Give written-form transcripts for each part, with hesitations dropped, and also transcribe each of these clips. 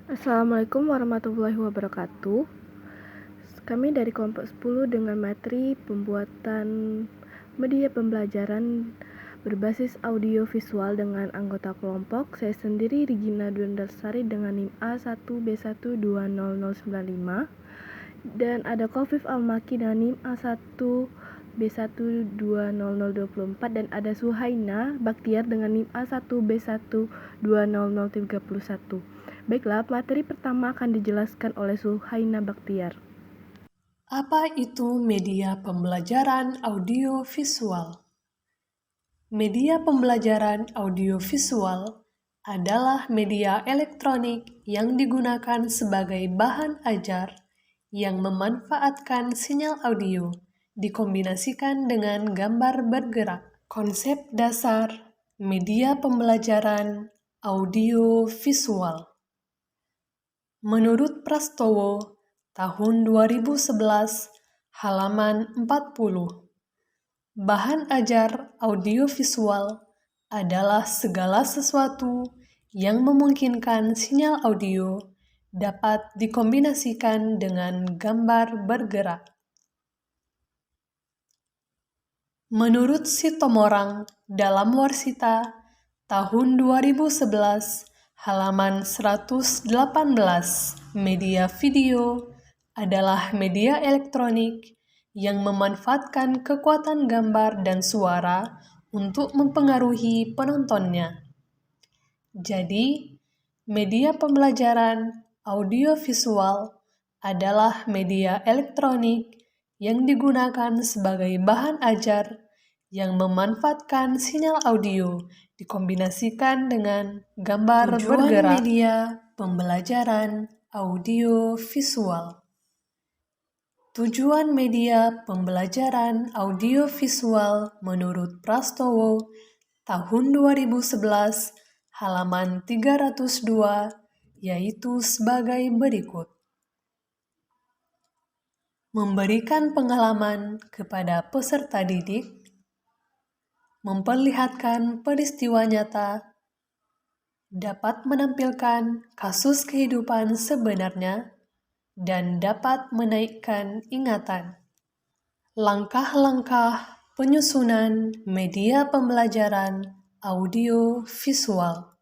Assalamualaikum warahmatullahi wabarakatuh. Kami dari kelompok 10 dengan materi pembuatan media pembelajaran berbasis audio visual dengan anggota kelompok. Saya sendiri Regina Dwiandarsari dengan NIM A1B1200095 dan ada Khofif Almaki dengan NIM A1B1200024 dan ada Suhaina Baktiar dengan NIM A1B1200031. Baiklah, materi pertama akan dijelaskan oleh Suhaina Baktiar. Apa itu media pembelajaran audiovisual? Media pembelajaran audiovisual adalah media elektronik yang digunakan sebagai bahan ajar yang memanfaatkan sinyal audio dikombinasikan dengan gambar bergerak. Konsep dasar media pembelajaran audiovisual. Menurut Prastowo, tahun 2011, halaman 40, bahan ajar audiovisual adalah segala sesuatu yang memungkinkan sinyal audio dapat dikombinasikan dengan gambar bergerak. Menurut Sitomorang dalam Warsita, tahun 2011, halaman 118, media video adalah media elektronik yang memanfaatkan kekuatan gambar dan suara untuk mempengaruhi penontonnya. Jadi, media pembelajaran audiovisual adalah media elektronik yang digunakan sebagai bahan ajar yang memanfaatkan sinyal audio dikombinasikan dengan gambar bergerak. Media pembelajaran audiovisual. Tujuan media pembelajaran audiovisual menurut Prastowo tahun 2011 halaman 302 yaitu sebagai berikut. Memberikan pengalaman kepada peserta didik, memperlihatkan peristiwa nyata, dapat menampilkan kasus kehidupan sebenarnya, dan dapat menaikkan ingatan. Langkah-langkah penyusunan media pembelajaran audio visual.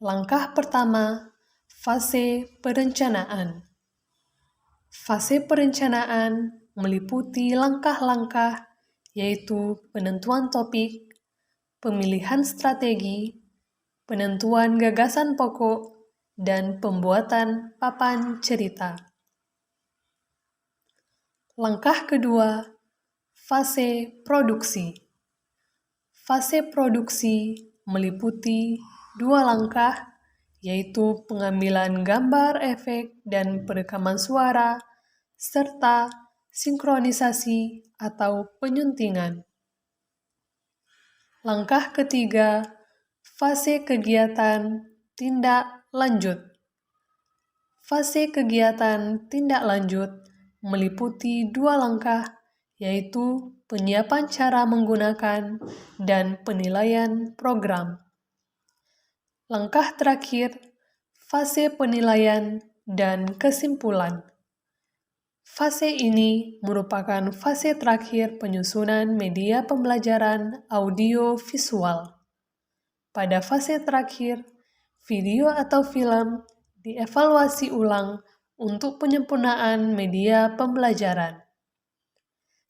Langkah pertama, fase perencanaan. Fase perencanaan meliputi langkah-langkah yaitu penentuan topik, pemilihan strategi, penentuan gagasan pokok, dan pembuatan papan cerita. Langkah kedua, fase produksi. Fase produksi meliputi dua langkah, yaitu pengambilan gambar efek dan perekaman suara, serta sinkronisasi atau penyuntingan. Langkah ketiga, fase kegiatan tindak lanjut. Fase kegiatan tindak lanjut meliputi dua langkah, yaitu penyiapan cara menggunakan dan penilaian program. Langkah terakhir, fase penilaian dan kesimpulan. Fase ini merupakan fase terakhir penyusunan media pembelajaran audio visual. Pada fase terakhir, video atau film dievaluasi ulang untuk penyempurnaan media pembelajaran.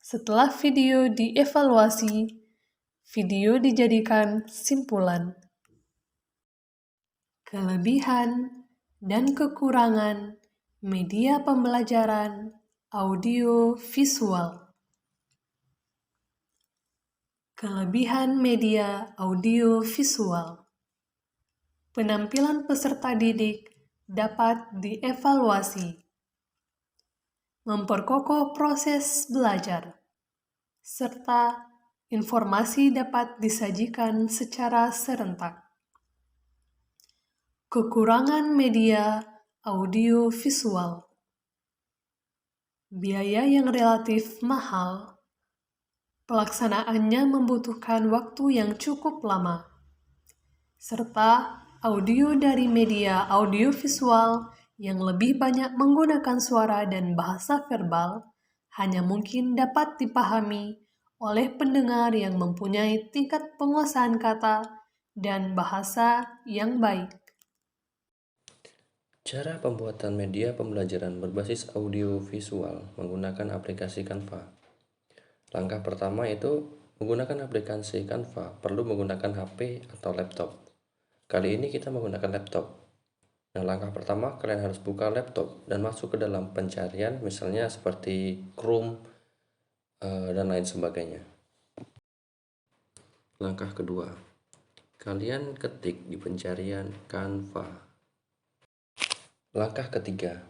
Setelah video dievaluasi, video dijadikan simpulan. Kelebihan dan kekurangan media pembelajaran audio visual. Kelebihan media audio visual. Penampilan peserta didik dapat dievaluasi. Memperkokoh proses belajar, serta informasi dapat disajikan secara serentak. Kekurangan media audio visual. Biaya yang relatif mahal. Pelaksanaannya membutuhkan waktu yang cukup lama, serta Audio dari media audiovisual yang lebih banyak menggunakan suara dan bahasa verbal hanya mungkin dapat dipahami oleh pendengar yang mempunyai tingkat penguasaan kata dan bahasa yang baik. Cara pembuatan media pembelajaran berbasis audio visual menggunakan aplikasi Canva. Langkah pertama itu menggunakan aplikasi Canva perlu menggunakan HP atau laptop. Kali ini kita menggunakan laptop. Nah, langkah pertama kalian harus buka laptop dan masuk ke dalam pencarian, misalnya seperti Chrome dan lain sebagainya. Langkah kedua, kalian ketik di pencarian Canva. Langkah ketiga,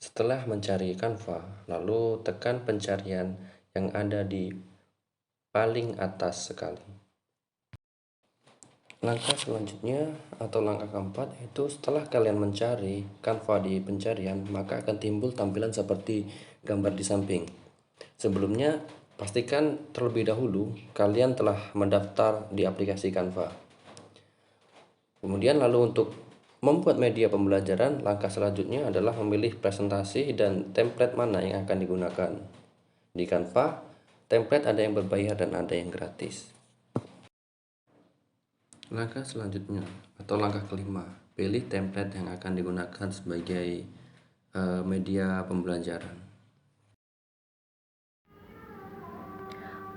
setelah mencari Canva, lalu tekan pencarian yang ada di paling atas sekali. Langkah selanjutnya atau langkah keempat itu setelah kalian mencari Canva di pencarian, maka akan timbul tampilan seperti gambar di samping. Sebelumnya, pastikan terlebih dahulu kalian telah mendaftar di aplikasi Canva. Kemudian lalu untuk membuat media pembelajaran, langkah selanjutnya adalah memilih presentasi dan template mana yang akan digunakan. Di Canva, template ada yang berbayar dan ada yang gratis. Langkah selanjutnya atau langkah kelima, pilih template yang akan digunakan sebagai media pembelajaran.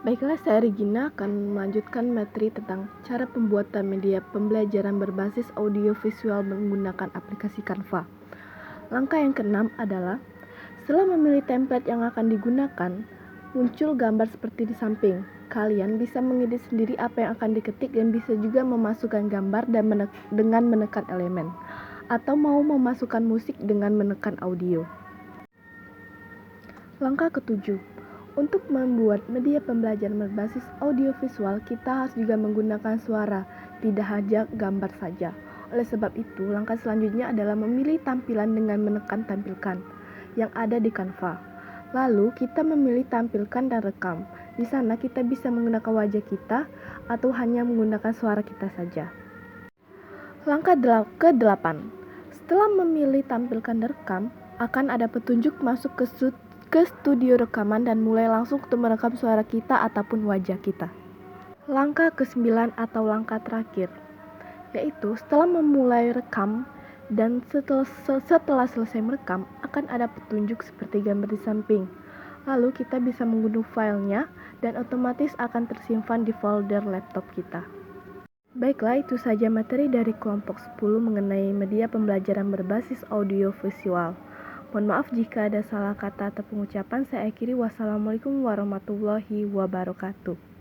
Baiklah, saya Regina akan melanjutkan materi tentang cara pembuatan media pembelajaran berbasis audio visual menggunakan aplikasi Canva. Langkah yang keenam adalah setelah memilih template yang akan digunakan, muncul gambar seperti di samping. Kalian bisa mengedit sendiri apa yang akan diketik dan bisa juga memasukkan gambar dan dengan menekan elemen, atau mau memasukkan musik dengan menekan audio. Langkah ketujuh, untuk membuat media pembelajaran berbasis audio visual, kita harus juga menggunakan suara, tidak hanya gambar saja. Oleh sebab itu, langkah selanjutnya adalah memilih tampilan dengan menekan tampilkan yang ada di Canva. Lalu kita memilih tampilkan dan rekam. Di sana kita bisa menggunakan wajah kita atau hanya menggunakan suara kita saja. Langkah ke-8. Setelah memilih tampilkan dan rekam, akan ada petunjuk masuk ke studio rekaman dan mulai langsung untuk merekam suara kita ataupun wajah kita. Langkah ke-9 atau langkah terakhir, yaitu setelah memulai rekam dan setelah selesai merekam, akan ada petunjuk seperti gambar di samping. Lalu kita bisa mengunduh filenya dan otomatis akan tersimpan di folder laptop kita. Baiklah, itu saja materi dari kelompok 10 mengenai media pembelajaran berbasis audio visual. Mohon maaf jika ada salah kata atau pengucapan. Saya akhiri. Wassalamualaikum warahmatullahi wabarakatuh.